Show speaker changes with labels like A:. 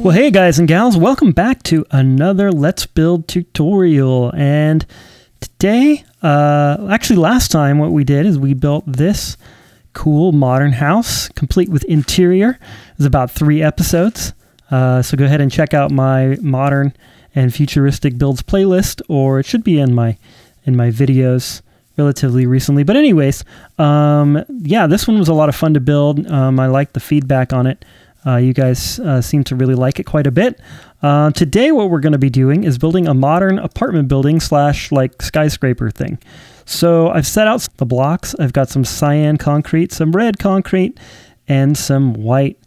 A: Well, hey guys and gals, welcome back to another Let's Build tutorial. And today, actually last time what we did is we built this cool modern house, complete with interior. It was about 3 episodes. So go ahead and check out my modern and futuristic builds playlist, or it should be in my videos relatively recently. But anyways, yeah, this one was a lot of fun to build. I liked the feedback on it. You guys seem to really like it quite a bit. Today what we're going to be doing is building a modern apartment building slash like skyscraper thing. So I've set out the blocks. I've got some cyan concrete, some red concrete, and some white